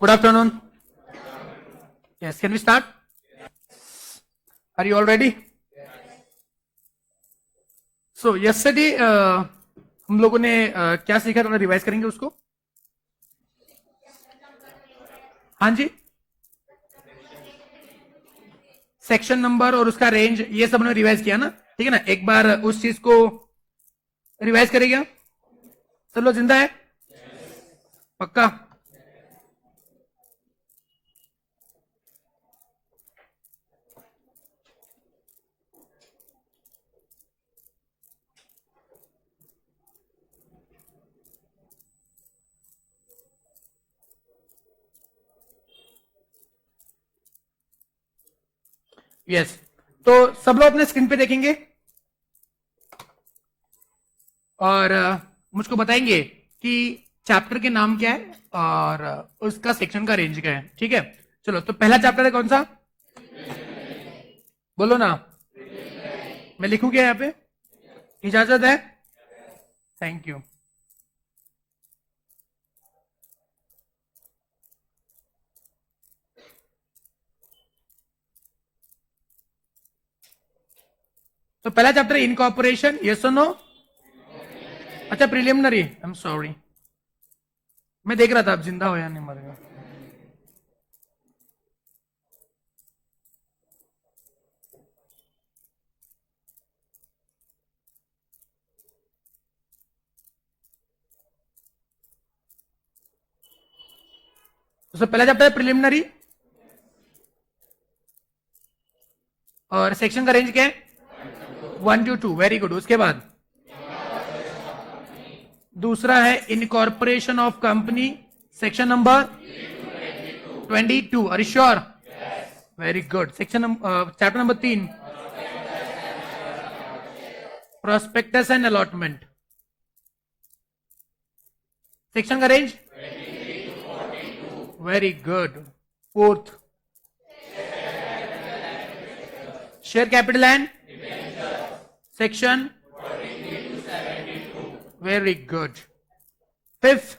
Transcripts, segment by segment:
Good afternoon. Yes, can we start? Are you all ready? So yesterday हम लोगों ने क्या सीखा, थोड़ा रिवाइज करेंगे उसको. हाँ जी, सेक्शन नंबर और उसका रेंज ये सब हमने रिवाइज किया ना. ठीक है ना, एक बार उस चीज को रिवाइज करेगा. सब लोग जिंदा है? पक्का? यस. तो सब लोग अपने स्क्रीन पे देखेंगे और मुझको बताएंगे कि चैप्टर के नाम क्या है और उसका सेक्शन का रेंज क्या है. ठीक है, चलो. तो पहला चैप्टर है कौन सा? बोलो ना. मैं लिखूं क्या यहाँ पे? इजाजत है? Thank you. तो पहला चैप्टर है इनकॉर्पोरेशन. यस और नो? अच्छा, प्रिलिमिनरी. आई एम सॉरी, मैं देख रहा था आप जिंदा हो या नहीं मर गए. तो पहला चैप्टर है प्रिलिमिनरी और सेक्शन का रेंज क्या है? 1 to 2. Very good. उसके बाद दूसरा है incorporation of company, section number 22. Are you sure? Very good. Section chapter number 3, prospectus and allotment. Section का range? Very good. Fourth, share capital and section. Very good. Fifth,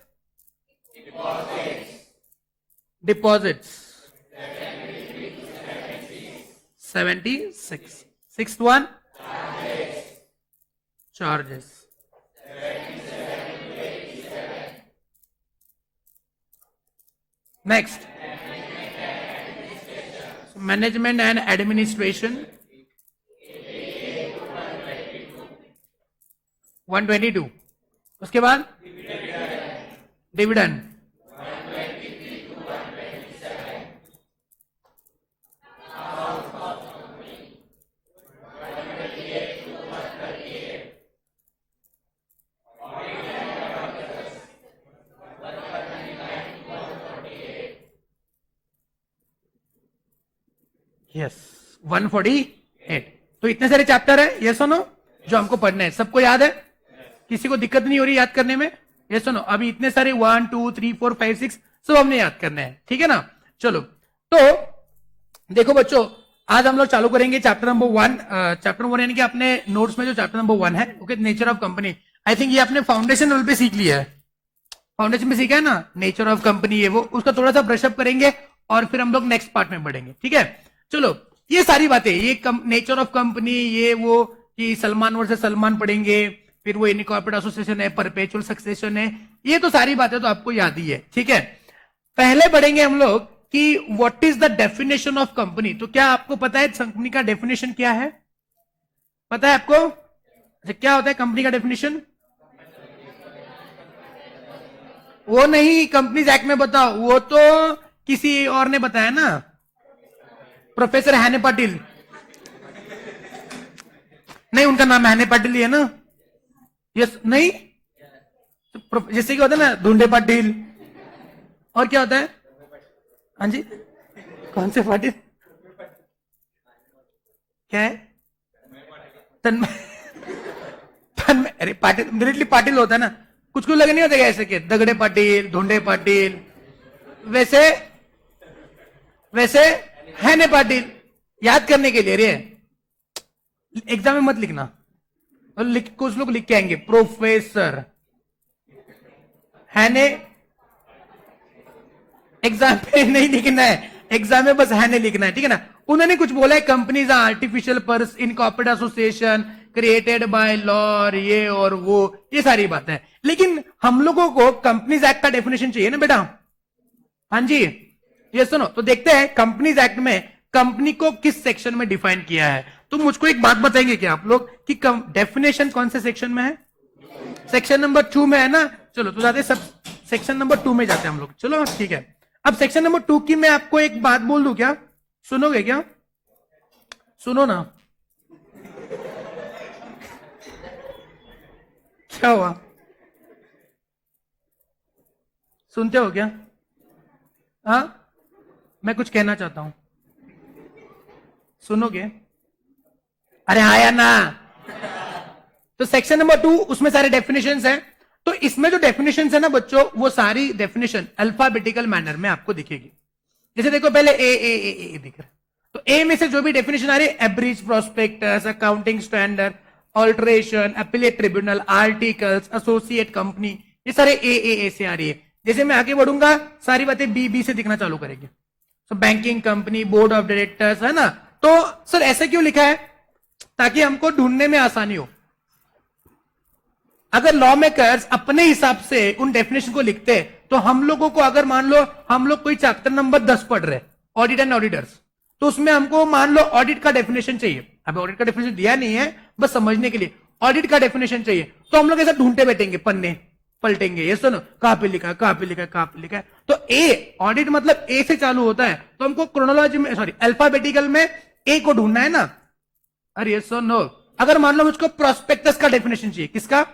deposits. 76. Sixth one, charges. Next, management and administration. 122. उसके बाद dividend. Yes, 148. तो इतने सारे chapter है, yes no, जो हमको पढ़ना है. सबको याद है? किसी को दिक्कत नहीं हो रही याद करने में? ये सुनो, अभी इतने सारे 1 2 3 4 5 6 सब हमने याद करने हैं. ठीक है ना. चलो, तो देखो बच्चों, आज हम लोग चालू करेंगे चैप्टर नंबर 1. चैप्टर नंबर 1 यानी कि अपने नोट्स में जो चैप्टर नंबर 1 है, okay, nature of company. I think ये आपने फाउंडेशन लेवल पे सीख लिया है. फाउंडेशन में सीखा है ना, नेचर ऑफ कंपनी. ये वो उसका थोड़ा सा ब्रशअप करेंगे और फिर हम लोग नेक्स्ट पार्ट में बढ़ेंगे. ठीक है, चलो. ये सारी बातें, ये नेचर ऑफ कंपनी, ये वो कि सलमान वर्सेस सलमान पढ़ेंगे, फिर वो इनकॉर्पोरेट एसोसिएशन है, परपेचुअल सक्सेशन है, ये तो सारी बातें तो आपको याद ही है. ठीक है, पहले बढ़ेंगे हम लोग कि what is the definition of company. तो क्या आपको पता है कंपनी का डेफिनेशन क्या है? पता है आपको? अच्छा, क्या होता है कंपनी का डेफिनेशन? वो नहीं, कंपनीज एक्ट में बताओ. वो तो किसी और ने बताया ना, प्रोफेसर हैने पाटिल. नहीं, उनका नाम हैने पाटिल ही है ना. यस, नहीं, जैसे क्या होता है ना, धुंडे पाटिल. और क्या होता है? हाँ जी, कौन से पाटिल? क्या है? तन्मय. तन्मय, अरे पाटिल डायरेक्टली पाटिल होता है ना. कुछ कुछ लगे नहीं होते ऐसे के, दगड़े पाटिल, धुंडे पाटिल, वैसे वैसे हैने पाटिल. याद करने के लिए रे, एग्जाम में मत लिखना. और कुछ लोग लिख के आएंगे प्रोफेसर हैने एग्जाम में नहीं लिखना है, एग्जाम में बस है नहीं लिखना है, ठीक है ना। उन्होंने कुछ बोला है, companies artificial purse incorporate association created by law, ये और वो, ये सारी बात है। लेकिन हम लोगों को कंपनीज एक्ट का डेफिनेशन चाहिए ना बेटा। हाँ जी, ये सुनो तो देखते हैं कंपनीज एक्ट में कंपनी को किस सेक्शन में डिफाइन किया है। तो मुझको एक बात बताएंगे क्या आप लोग कि डेफिनेशन कौन से सेक्शन में है? सेक्शन नंबर 2 में है ना। चलो तो जाते सब सेक्शन नंबर 2 में जाते हैं हम लोग। चलो ठीक है, अब सेक्शन नंबर 2 की मैं आपको एक बात बोल दूं, क्या सुनोगे? क्या सुनो ना, क्या हुआ, सुनते हो क्या? हाँ, मैं कुछ कहना चाहता हूं, सुनोगे? अरे आया ना। तो सेक्शन नंबर 2 उसमें सारे डेफिनेशंस हैं। तो इसमें जो डेफिनेशंस है ना बच्चों, वो सारी डेफिनेशन अल्फाबेटिकल मैनर में आपको दिखेगी। जैसे देखो पहले ए दिख रहा है, तो ए में से जो भी डेफिनेशन आ रही है, abridge, prospectus, accounting standard, alteration, appellate tribunal, articles, associate company, ये सारे ए से आ रही है। जैसे मैं आगे बढ़ूंगा सारी बातें बी से दिखना चालू करेंगे। तो banking company, board of directors, है ना। तो सर ऐसे क्यों लिखा है? ताकि हमको ढूंढने में आसानी हो। अगर लॉ मेकर्स अपने हिसाब से उन डेफिनेशन को लिखते, तो हम लोगों को, अगर मान लो हम लोग कोई चैप्टर नंबर 10 पढ़ रहे, ऑडिट एंड ऑडिटर्स, तो उसमें हमको मान लो ऑडिट का डेफिनेशन चाहिए। अब ऑडिट का डेफिनेशन दिया नहीं है, बस समझने के लिए ऑडिट का डेफिनेशन चाहिए, तो हम लोग ऐसा ढूंढते बैठेंगे, पन्ने पलटेंगे, ये सुनो कहां पे लिखा है, कहां पे लिखा है, कहां पे लिखा है। तो ए, ऑडिट मतलब ए से चालू होता है, तो हमको क्रोनोलॉजी में, सॉरी अल्फाबेटिकल में ए को ढूंढना है ना। अरे ये सुनो, अगर मान लो मुझको प्रोस्पेक्टस का डेफिनेशन चाहिए, किसका?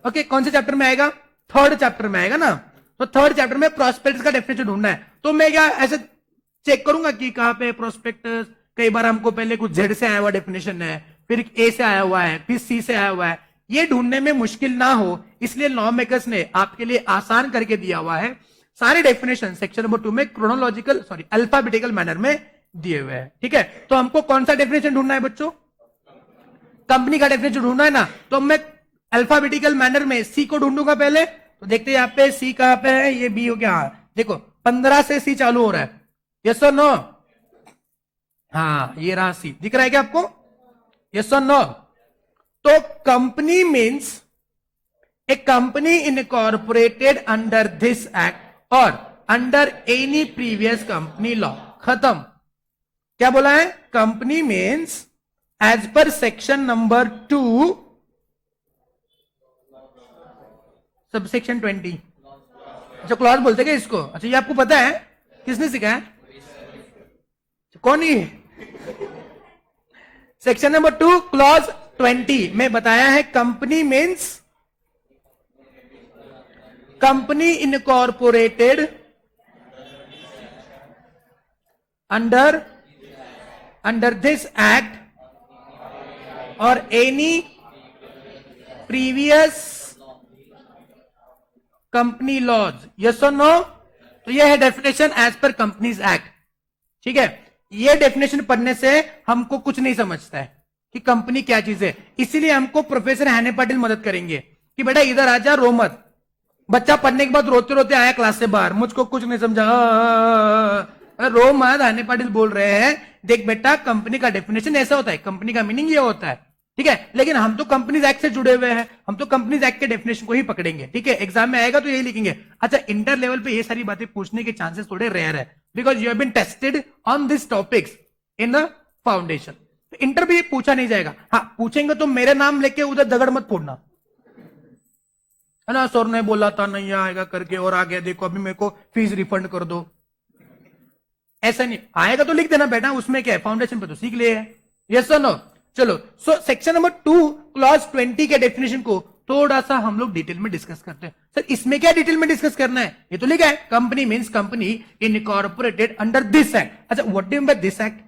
ओके, कौन से चैप्टर में आएगा? 3rd चैप्टर में आएगा ना। तो 3rd चैप्टर में प्रोस्पेक्टस का डेफिनेशन ढूंढना है, तो मैं क्या ऐसे चेक करूंगा कि कहां पे प्रोस्पेक्टस। कई बार हमको पहले कुछ जेड से आया हुआ डेफिनेशन है, फिर ए से आया हुआ है, फिर सी से आया हुआ है, ये ढूंढने में मुश्किल ना हो, इसलिए लॉ मेकर्स ने आपके लिए आसान करके दिया हुआ है। सारे डेफिनेशन सेक्शन नंबर 2 में क्रोनोलॉजिकल, सॉरी अल्फाबेटिकल मैनर में दिए हुए हैं, ठीक है। तो हमको कौन सा डेफिनेशन ढूंढना है बच्चों? कंपनी का डेफिनेशन ढूंढना है ना। तो मैं अल्फाबेटिकल मैनर में सी को ढूंढूंगा पहले। तो देखते हैं यहाँ पे सी कहां पे है, ये बी हो गया। हाँ देखो 15 से सी चालू हो रहा है, यस और नो? हाँ ये रहा सी, दिख रहा है क्या आपको? यस और नो? तो company means a company incorporated under this act और under any previous company law. खत्म। क्या बोला है? Company means as per section number 2 subsection 20। अच्छा क्लॉज बोलते क्या इसको? अच्छा ये आपको पता है, किसने सिखाया? कौन ये? सेक्शन नंबर 2 क्लॉज 20 में बताया है company means company incorporated under this act और any previous company laws. Yes और नो? तो यह है definition as per companies act, ठीक है। यह डेफिनेशन पढ़ने से हमको कुछ नहीं समझता है कि कंपनी क्या चीज है, इसीलिए हमको प्रोफेसर हैने पाटिल मदद करेंगे कि बेटा इधर आजा, रो मत। बच्चा पढ़ने के बाद रोते रोते आया क्लास से बाहर, मुझको कुछ नहीं समझा, रो मत, हैने पाटिल बोल रहे हैं देख बेटा कंपनी का डेफिनेशन ऐसा होता है, कंपनी का मीनिंग ये होता है, ठीक है। लेकिन हम तो कंपनीज एक्ट से जुड़े हुए हैं, हम तो कंपनीज एक्ट के डेफिनेशन को ही पकड़ेंगे, ठीक है। एग्जाम में आएगा तो यही लिखेंगे। अच्छा इंटर लेवल पे ये सारी बातें पूछने के चांसेस थोड़े रेयर है, because you have been tested on this topics in the foundation. Inter भी पूछा नहीं जाएगा। हाँ पूछेंगे तो मेरे नाम लेके उधर दगड़ मत फोड़ना, है ना। सर ने बोला था नहीं आएगा करके और आ गया, देखो अभी मेरे को फीस रिफंड कर दो, ऐसा नहीं। आएगा तो लिख देना बेटा, उसमें क्या है, फाउंडेशन पे तो सीख लिए। यस और नो? चलो सो सेक्शन नंबर 2 क्लॉज 20 के डेफिनेशन को थोड़ा सा हम लोग डिटेल में डिस्कस करते हैं। सर इसमें क्या डिटेल में डिस्कस करना है? ये तो लिखा है company means company incorporated under this act. अच्छा what do you mean by this act?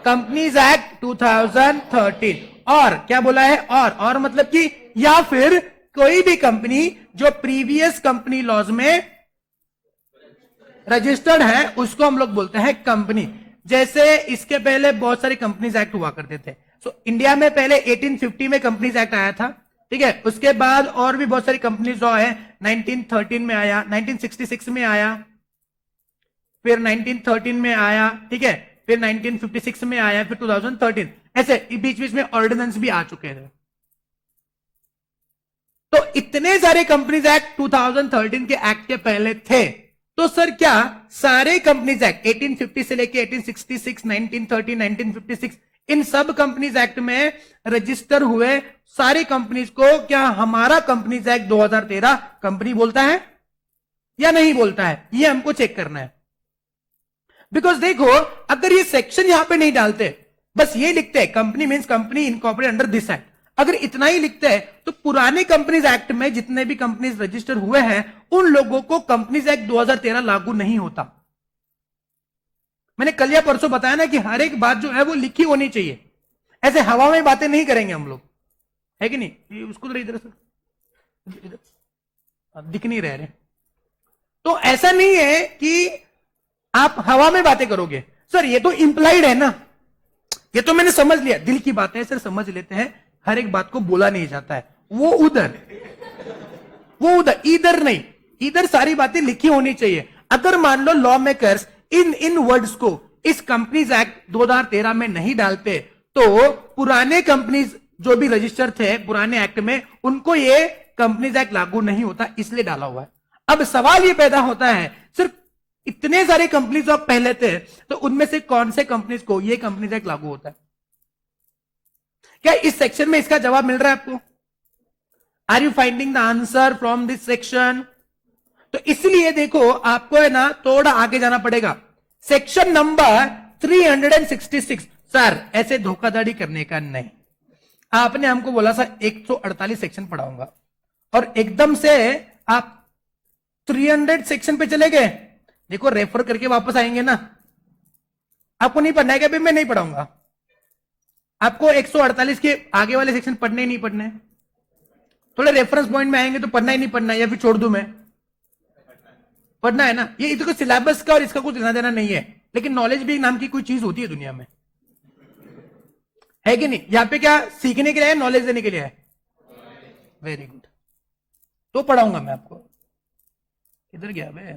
Companies act 2013। और क्या बोला है? और मतलब कि या फिर कोई भी कंपनी जो प्रीवियस कंपनी लॉज में रजिस्टर्ड है उसको हम लोग बोलते हैं कंपनी। जैसे इसके पहले बहुत सारे कंपनीज एक्ट हुआ करते थे। सो इंडिया में पहले 1850 में कंपनीज एक्ट आया था, ठीक है। उसके बाद और भी बहुत सारी कंपनीज जो है 1913 में आया, 1966 में आया, फिर 1913 में आया, ठीक है, फिर 1956 में आया, फिर 2013, ऐसे बीच बीच में ऑर्डिनेंस भी आ चुके थे। तो इतने सारे कंपनीज एक्ट 2013 के एक्ट के पहले थे। तो सर क्या सारे कंपनीज एक्ट 1850 से लेके 1866, 1930, 1956 इन सब कंपनीज एक्ट में रजिस्टर हुए सारे कंपनीज को क्या हमारा कंपनीज एक्ट 2013 कंपनी बोलता है या नहीं बोलता है? ये हमको चेक करना है। बिकॉज देखो, अगर ये सेक्शन यहां पे नहीं डालते, बस ये लिखते हैं company means company incorporated under this act, अगर इतना ही लिखते हैं तो पुराने कंपनीज एक्ट में जितने भी कंपनीज रजिस्टर हुए हैं उन लोगों को कंपनीज एक्ट 2013 लागू नहीं होता। मैंने कल या परसों बताया ना कि हर एक बात जो है वो लिखी होनी चाहिए, ऐसे हवा में बातें नहीं करेंगे हम लोग, है कि नहीं? उसको तो इधर से दिख नहीं रहे। तो ऐसा नहीं है कि आप हवा में बातें करोगे। सर ये तो इंप्लाइड है ना, ये तो मैंने समझ लिया, दिल की बातें सर समझ लेते हैं, हर एक बात को बोला नहीं जाता है, वो उधर इधर नहीं, इधर सारी बातें लिखी होनी चाहिए। अगर मान लो लॉ मेकर्स इन वर्ड्स को इस कंपनीज एक्ट 2013 में नहीं डालते तो पुराने कंपनीज जो भी रजिस्टर थे पुराने एक्ट में उनको ये कंपनीज एक्ट लागू नहीं होता, इसलिए डाला हुआ है। अब सवाल ये पैदा होता है, सिर्फ इतने सारे कंपनीज जो पहले थे तो उनमें से कौन से कंपनीज को ये कंपनीज एक्ट लागू होता है? क्या इस सेक्शन में इसका जवाब मिल रहा है आपको? Are you finding the answer from this section? तो इसलिए देखो आपको है ना थोड़ा आगे जाना पड़ेगा। Section number 366। सर ऐसे धोखाधड़ी करने का नहीं, आपने हमको बोला सर 148 सेक्शन पढ़ाऊंगा और एकदम से आप 300 सेक्शन पे चले गए। देखो रेफर करके वापस आएंगे ना, आपको नहीं पढ़ना है क्या? मैं नहीं पढ़ाऊंगा आपको, 148 के आगे वाले सेक्शन पढ़ने ही नहीं पढ़ने, थोड़े रेफरेंस पॉइंट में आएंगे तो पढ़ना ही नहीं पढ़ना है, या फिर छोड़ दूं मैं? पढ़ना है ना। ये इसको सिलेबस का और इसका कुछ लेना देना नहीं है, लेकिन नॉलेज भी नाम की कोई चीज होती है दुनिया में, है कि नहीं? यहां पे क्या सीखने के लिए है, नॉलेज देने के लिए है? वेरी गुड, तो पढ़ाऊंगा मैं आपको। किधर गया बे?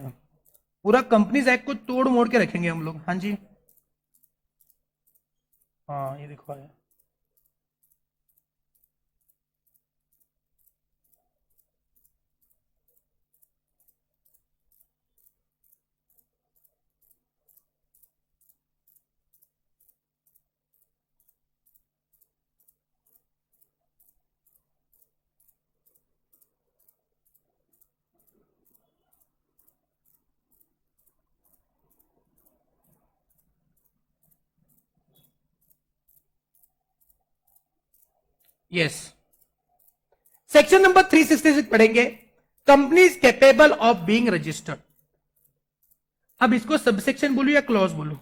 पूरा कंपनीज एक्ट को तोड़ मोड़ के रखेंगे हम लोग। हाँ जी, हाँ ये देखो आया। यस, सेक्शन नंबर 366 पढ़ेंगे, companies capable of being registered. अब इसको सबसेक्शन बोलूं या क्लॉज बोलूं?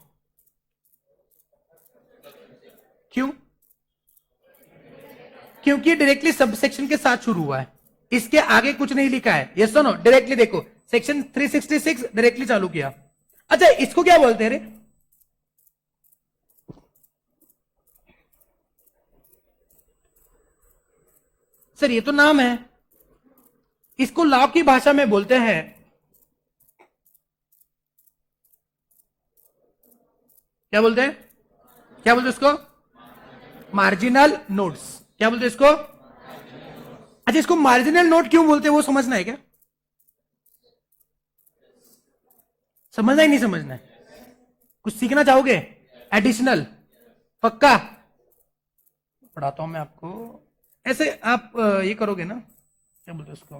क्यों? क्योंकि डायरेक्टली सबसेक्शन के साथ शुरू हुआ है, इसके आगे कुछ नहीं लिखा है। ये सुनो, डायरेक्टली देखो सेक्शन 366 डायरेक्टली चालू किया। अच्छा इसको क्या बोलते हैं रे? सर ये तो नाम है, इसको लॉ की भाषा में बोलते हैं क्या बोलते हैं? क्या बोलते हैं इसको? Marginal notes. क्या बोलते हैं इसको? अच्छा इसको मार्जिनल नोट क्यों बोलते हैं वो समझना है क्या? समझना ही नहीं समझना है? कुछ सीखना चाहोगे एडिशनल? पक्का पढ़ाता हूं मैं आपको। ऐसे आप ये करोगे ना, क्या बोलते हैं उसको?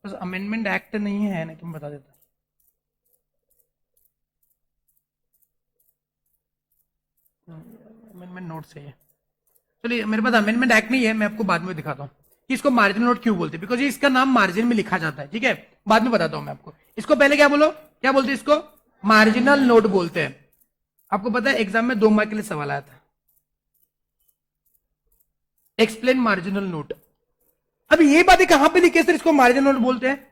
बस अमेंडमेंट एक्ट नहीं है, नहीं तुम बता देता। अमेंडमेंट नोट से है। चलिए मेरे पास अमेंडमेंट एक्ट नहीं है, मैं आपको बाद में दिखाता हूं कि इसको मार्जिन नोट क्यों बोलते हैं, बिकॉज इसका नाम मार्जिन में लिखा जाता है। ठीक है, बाद में बताता हूं मैं आपको। इसको पहले क्या बोलो, क्या बोलते हैं इसको? मार्जिनल नोट बोलते हैं। आपको पता है एग्जाम में 2 मार्क के लिए सवाल आया था, एक्सप्लेन मार्जिनल नोट। अब ये बातें कहां पे लिखे सर, इसको मार्जिनल नोट बोलते हैं।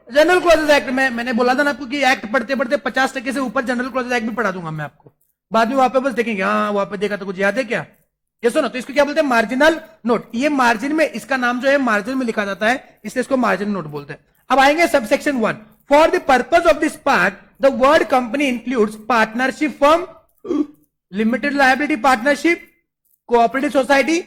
जनरल क्लॉजेज एक्ट में मैंने बोला था ना आपको कि एक्ट पढ़ते पढ़ते 50% से ऊपर जनरल क्लॉजेज एक्ट भी पढ़ा दूंगा मैं आपको, बाद में वहां पे बस देखेंगे हाँ वहां पे देखा तो कुछ याद है क्या, ये सुनो। तो इसको क्या बोलते हैं, मार्जिनल नोट। ये मार्जिन में, इसका नाम जो है मार्जिन में लिखा जाता है, इसलिए इसको मार्जिन नोट बोलते हैं। अब आएंगे subsection 1। For the purpose of this part the word company includes partnership firm, limited liability partnership, cooperative society,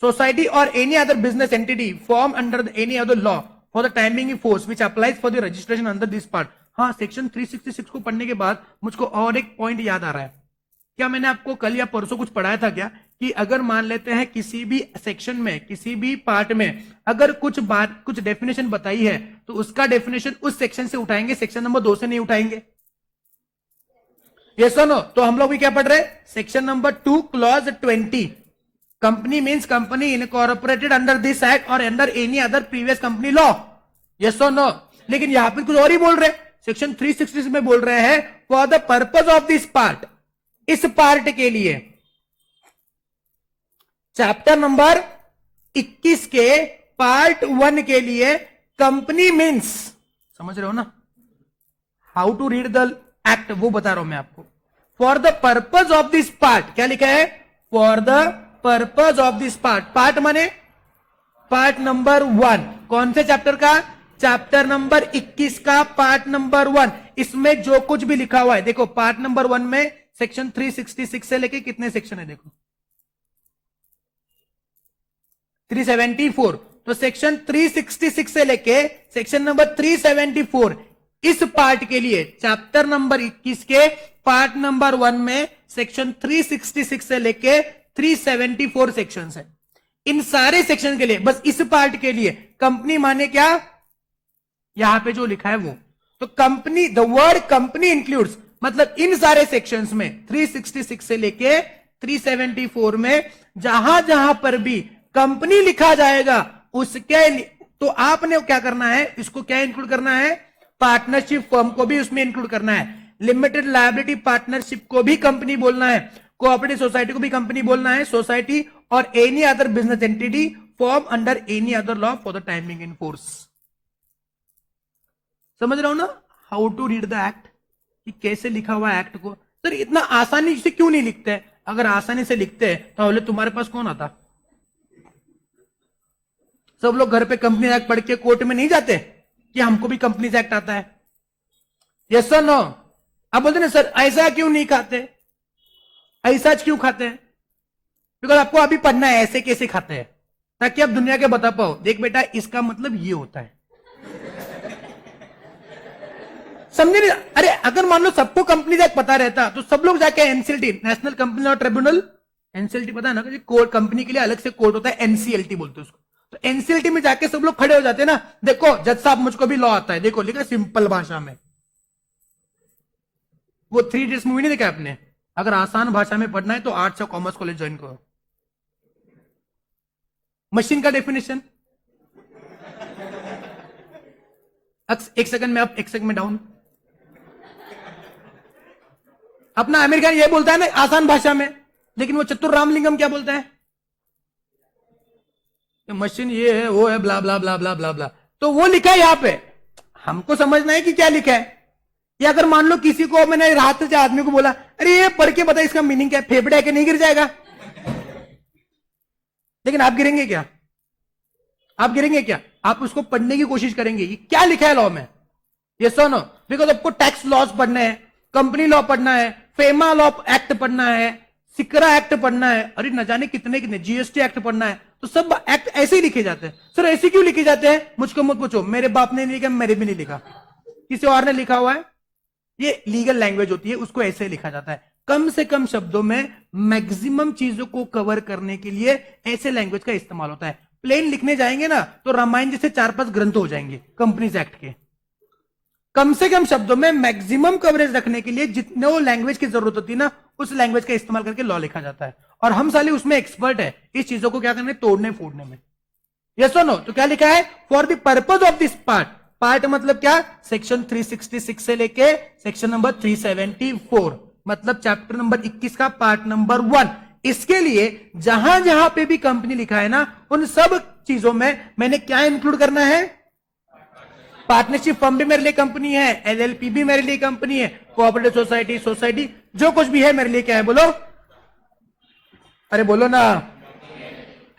society और any other business entity form under any other law for the timing in force which applies for the registration under this part. हाँ, section 366 को पढ़ने के बाद मुझको और एक point याद आ रहा है। क्या मैंने आपको कल या परसों कुछ पढ़ाया था क्या, कि अगर मान लेते हैं किसी भी सेक्शन में, किसी भी पार्ट में अगर कुछ बात, कुछ डेफिनेशन बताई है तो उसका डेफिनेशन उस सेक्शन से उठाएंगे, सेक्शन नंबर 2 से नहीं उठाएंगे। ये सुनो, तो हम लोग भी क्या पढ़ रहे हैं, section number 2 clause 20, company means company incorporated under this act और under any other previous company law. Yes और नो। लेकिन यहां पर कुछ और ही बोल रहे, सेक्शन 366 में बोल रहे हैं for the purpose of this part, इस पार्ट के लिए, चैप्टर नंबर 21 के पार्ट 1 के लिए कंपनी मीन्स, समझ रहे हो ना, how to read the act वो बता रहा हूं मैं आपको। For the purpose of this part, क्या लिखा है, for the purpose of this part, part माने पार्ट नंबर 1, कौन से चैप्टर का, चैप्टर नंबर 21 का पार्ट नंबर 1। इसमें जो कुछ भी लिखा हुआ है, देखो पार्ट नंबर 1 में सेक्शन 366 से लेके कितने सेक्शन है, देखो 374, तो सेक्शन 366 से लेके सेक्शन नंबर 374 इस पार्ट के लिए, चैप्टर नंबर 21 के पार्ट नंबर 1 में सेक्शन 366 से लेके 374 सेक्शंस है। इन सारे सेक्शन के लिए, बस इस पार्ट के लिए कंपनी माने क्या, यहां पे जो लिखा है वो, तो company, the word company includes, मतलब इन सारे सेक्शंस में 366 से लेके 374 में जहां जहां पर भी कंपनी लिखा जाएगा उसके, तो आपने क्या करना है, इसको क्या इंक्लूड करना है, पार्टनरशिप फर्म को भी उसमें इंक्लूड करना है, लिमिटेड लायबिलिटी पार्टनरशिप को भी कंपनी बोलना है, कोऑपरेटिव सोसाइटी को भी कंपनी बोलना है, सोसाइटी और any other business entity form under any other law for the timing in force. समझ रहा हूं ना, how to read the act, कि कैसे लिखा हुआ एक्ट को। सर इतना आसानी से क्यों नहीं लिखते, अगर आसानी से लिखते तो बोले तुम्हारे पास कौन आता, सब लोग घर पे कंपनी एक्ट पढ़ के कोर्ट में नहीं जाते कि हमको भी कंपनीज एक्ट आता है। Yes sir no. अब बोलते ना सर ऐसा क्यों नहीं खाते, ऐसा क्यों खाते हैं, बिकॉज आपको अभी पढ़ना है ऐसे कैसे खाते हैं, ताकि आप दुनिया के बता पाओ, देख बेटा इसका मतलब ये होता है, समझे नहीं। अरे अगर मान लो सबको कंपनी एक्ट पता रहता तो सब लोग जाके NCLT, national company law tribunal, NCLT पता है ना, कोर्ट, कंपनी के लिए अलग से कोर्ट होता है, एनसीएलटी बोलते हैं उसको, तो एनसीएलटी में जाके सब लोग खड़े हो जाते हैं ना, देखो जज साहब मुझको भी लॉ आता है, देखो लिखा सिंपल भाषा में। वो 3 इडियट्स मूवी नहीं देखा आपने, अगर आसान भाषा में पढ़ना है तो आर्ट्स या कॉमर्स कॉलेज ज्वाइन करो। मशीन का डेफिनेशन, एक सेकंड में अप, एक सेकंड में डाउन। अपना आमिर खान ये बोलता है ना आसान भाषा में, लेकिन वो चतुर रामलिंगम क्या बोलता है, मशीन ये है वो है ब्ला ब्ला ब्ला ब्ला ब्ला ब्ला, तो वो लिखा है यहां पे, हमको समझना है कि क्या लिखा है। या अगर मान लो किसी को मैंने रात से आदमी को बोला अरे ये पढ़ के बता इसका मीनिंग क्या है, फेफड़े है कि नहीं गिर जाएगा, लेकिन आप गिरेंगे क्या, आप गिरेंगे क्या, आप उसको पढ़ने की कोशिश करेंगे ये क्या लिखा है लॉ में। ये सुनो, बिकॉज आपको टैक्स लॉज पढ़ने हैं, कंपनी लॉ पढ़ना है, फेमा लॉ एक्ट पढ़ना है, सिकरा एक्ट पढ़ना है, अरे न जाने कितने कितने, जीएसटी एक्ट पढ़ना है, तो सब एक्ट ऐसे ही लिखे जाते हैं। सर ऐसे क्यों लिखे जाते हैं, मुझको मत पूछो, मेरे बाप ने नहीं लिखा, मेरे भी नहीं लिखा, किसी और ने लिखा हुआ है, ये लीगल लैंग्वेज होती है, उसको ऐसे लिखा जाता है। कम से कम शब्दों में मैक्सिमम चीजों को कवर करने के लिए ऐसे लैंग्वेज का इस्तेमाल होता है। प्लेन लिखने जाएंगे ना तो रामायण जैसे 4-5 ग्रंथ हो जाएंगे कंपनीज एक्ट के। कम से कम शब्दों में मैक्सिमम कवरेज रखने के लिए जितने लैंग्वेज की जरूरत होती है ना, उस लैंग्वेज का इस्तेमाल करके लॉ लिखा जाता है, और हम साले उसमें एक्सपर्ट है, इस चीजों को क्या करने, तोड़ने फोड़ने में। यस और नो। तो क्या लिखा है, for the purpose of this part, part मतलब क्या, सेक्शन 366 से लेके सेक्शन नंबर 374, मतलब चैप्टर नंबर 21 का पार्ट नंबर 1। इसके लिए जहां जहां पे भी कंपनी लिखा है ना, उन सब चीजों में मैंने क्या इंक्लूड करना है? पार्टनरशिप फर्म भी मेरे लिए कंपनी है, एलएलपी भी मेरे लिए कंपनी है, कोऑपरेटिव सोसाइटी, सोसाइटी जो कुछ भी है मेरे लिए क्या है? बोलो, अरे बोलो ना,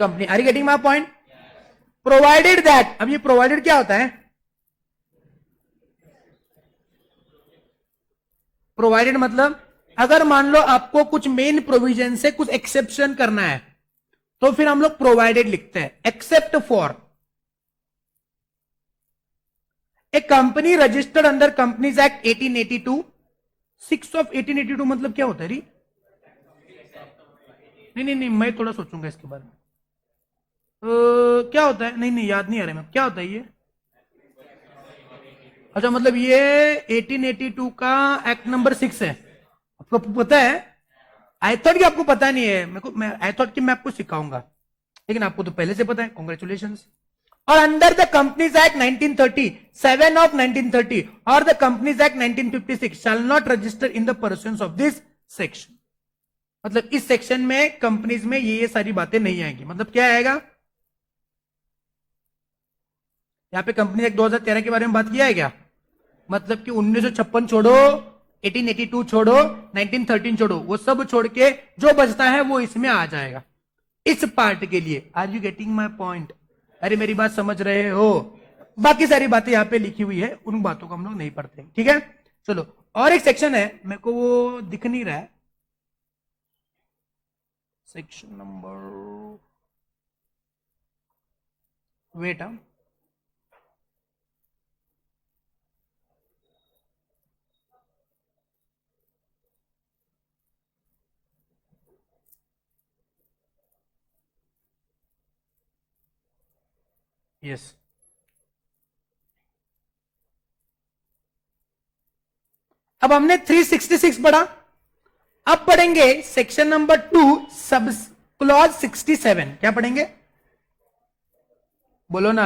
company. Are you getting my point? Provided that, अब ये प्रोवाइडेड क्या होता है? प्रोवाइडेड मतलब अगर मान लो आपको कुछ मेन प्रोविजन से कुछ एक्सेप्शन करना है तो फिर हम लोग प्रोवाइडेड लिखते हैं। Except for a company registered under companies act 1882, 6 of 1882 मतलब क्या होता है री? नहीं, मैं थोड़ा सोचूंगा इसके बारे में। क्या होता है? नहीं याद नहीं आ रहा है, क्या होता है ये? अच्छा, मतलब ये 1882 का एक्ट नंबर 6 है। आपको पता है? आई थॉट कि आपको पता नहीं है, मैं आई थॉट कि मैं आपको सिखाऊंगा, लेकिन आपको तो पहले से पता है। कॉन्ग्रेचुलेशंस। और under the companies act 1930, 7 of 1930 और the companies act 1956 shall not register in the persons of this section. मतलब इस सेक्शन में कंपनीज में ये सारी बातें नहीं आएंगी। मतलब क्या आएगा? यहां पे कंपनी एक्ट 2013 के बारे में बात किया है क्या? मतलब कि 1956 छोड़ो, 1882 छोड़ो, 1913 छोड़ो, वो सब छोड़ के जो बचता है वो इसमें आ जाएगा इस पार्ट के लिए। Are you getting my point? अरे मेरी बात समझ रहे हो? बाकी सारी बातें यहां पे लिखी हुई है, उन बातों को हम लोग नहीं पढ़ते। ठीक है, चलो। और एक सेक्शन है, मेरे को वो दिख नहीं रहा है, सेक्शन नंबर, वेट, यस। अब हमने 366 पढ़ा, अब पढ़ेंगे सेक्शन नंबर 2 सब क्लॉज 67। क्या पढ़ेंगे? बोलो ना।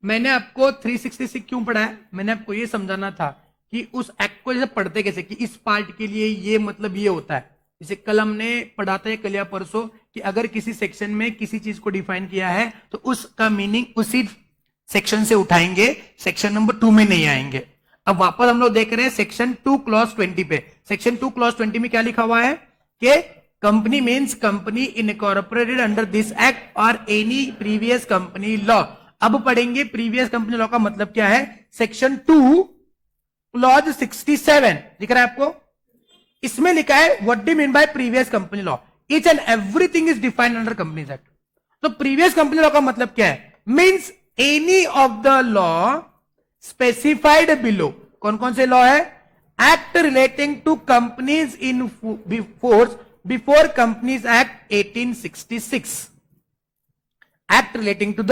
मैंने आपको 366 क्यों पढ़ा है? मैंने आपको यह समझाना था कि उस एक्ट को जैसे पढ़ते कैसे, कि इस पार्ट के लिए ये मतलब ये होता है। जैसे कल हमने पढ़ा था, कल या परसों, कि अगर किसी सेक्शन में किसी चीज को डिफाइन किया है तो उसका मीनिंग उसी सेक्शन से उठाएंगे, सेक्शन नंबर 2 में नहीं आएंगे। अब वापस हम लोग देख रहे हैं सेक्शन 2 क्लॉज 20 पे। सेक्शन 2 क्लॉज 20 में क्या लिखा हुआ है कि company means company incorporated under this act और एनी प्रीवियस कंपनी लॉ। अब पढ़ेंगे प्रीवियस कंपनी लॉ का मतलब क्या है। सेक्शन 2 क्लॉज 67 दिख रहा है आपको? इसमें लिखा है what do mean by previous company law, each and everything is defined under companies act. तो प्रीवियस कंपनी लॉ का मतलब क्या है? Means any of the law specified below. कौन कौन से लॉ है? Act relating to companies in force before companies act 1866, act relating to the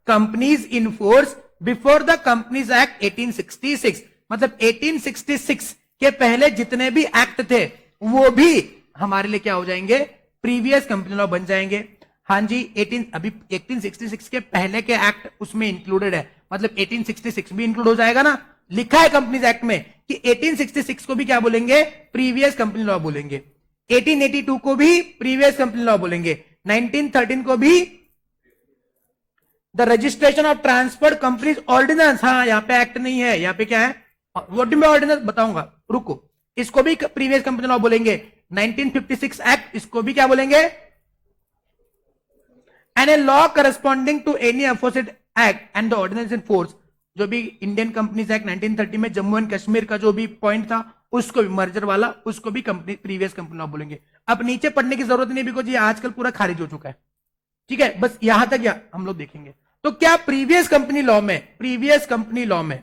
companies in force before the companies act 1866। मतलब 1866 के पहले जितने भी एक्ट थे वो भी हमारे लिए क्या हो जाएंगे? प्रीवियस कंपनी लॉ बन जाएंगे। हाँ जी, 1866 के पहले के एक्ट उसमें इंक्लूडेड है, मतलब 1866 भी इंक्लूड हो जाएगा ना। लिखा है कंपनीज एक्ट में कि 1866 को भी क्या बोलेंगे? प्रीवियस कंपनी लॉ बोलेंगे। 1882 को भी प्रीवियस कंपनी लॉ बोलेंगे। 1913 को भी the registration of transferred companies ordinance. हाँ, यहां पे एक्ट नहीं है, यहां पे क्या है? व्हाट मैं ऑर्डिनेंस बताऊंगा, रुको। इसको भी प्रीवियस कंपनी लॉ बोलेंगे। 1956 एक्ट, इसको भी क्या बोलेंगे? And a law corresponding to any opposite act and the ordinance in force. जो भी इंडियन कंपनीज एक्ट 1930 में जम्मू एंड कश्मीर का जो भी पॉइंट था, उसको भी मर्जर वाला, उसको भी कंपनी प्रीवियस कंपनी लॉ बोलेंगे। अब नीचे पढ़ने की जरूरत नहीं, बिकॉज ये आजकल पूरा खारिज हो चुका है। ठीक है, बस यहां तक हम लोग देखेंगे। तो क्या प्रीवियस कंपनी लॉ में, प्रीवियस कंपनी लॉ में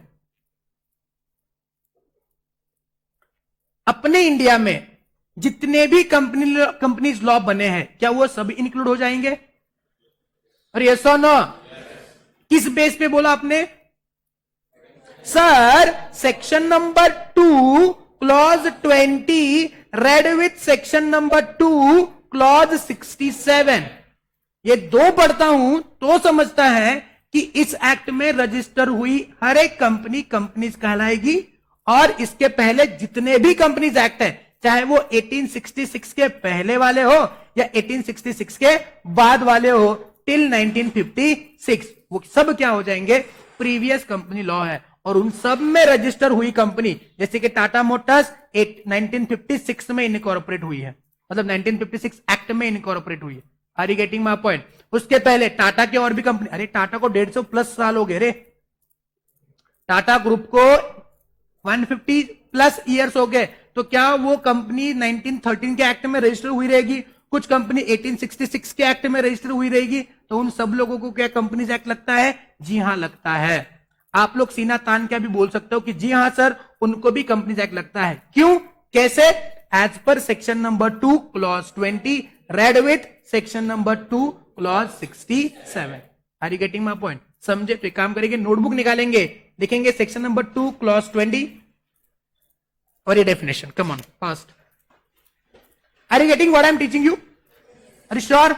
अपने इंडिया में जितने भी कंपनीज लॉ बने हैं, क्या वो सभी इंक्लूड हो जाएंगे? अरे यस और नो? किस बेस पे बोला आपने? Sir, section number 2 clause 20 read with section number 2 clause 67। ये दो पढ़ता हूं तो समझता है कि इस एक्ट में रजिस्टर हुई हर एक कंपनी कंपनीज कहलाएगी, और इसके पहले जितने भी कंपनीज एक्ट है चाहे वो 1866 के पहले वाले हो या 1866 के बाद वाले हो, टिल 1956 वो सब क्या हो जाएंगे, प्रीवियस कंपनी लॉ है। और उन सब में रजिस्टर हुई कंपनी, जैसे कि टाटा मोटर्स 1956 में इनकॉर्पोरेट हुई है, मतलब 1956 एक्ट में इनकॉर्पोरेट हुई है। Are you getting my point? उसके पहले टाटा के और भी कंपनी, अरे टाटा को 150 प्लस साल हो गए रे, टाटा ग्रुप को 150 प्लस ईयर्स हो गए, तो क्या वो कंपनी 1913 के एक्ट में रजिस्टर हुई रहेगी? कुछ कंपनी 1866 के एक्ट में रजिस्टर हुई रहेगी, तो उन सब लोगों को क्या कंपनीज एक्ट लगता है? जी हां लगता है। आप लोग सीना तान के भी बोल सकते हो कि जी हां सर, उनको भी कंपनीज एक्ट लगता है। क्यों, कैसे? As per section number 2 clause 20 read with section number 2 clause 67। Are you getting my point? समझे? तो एक काम करेंगे, नोटबुक निकालेंगे, लिखेंगे सेक्शन नंबर 2 क्लॉज 20 और ये definition. Come on fast. Are you getting what I am teaching you? Are you sure?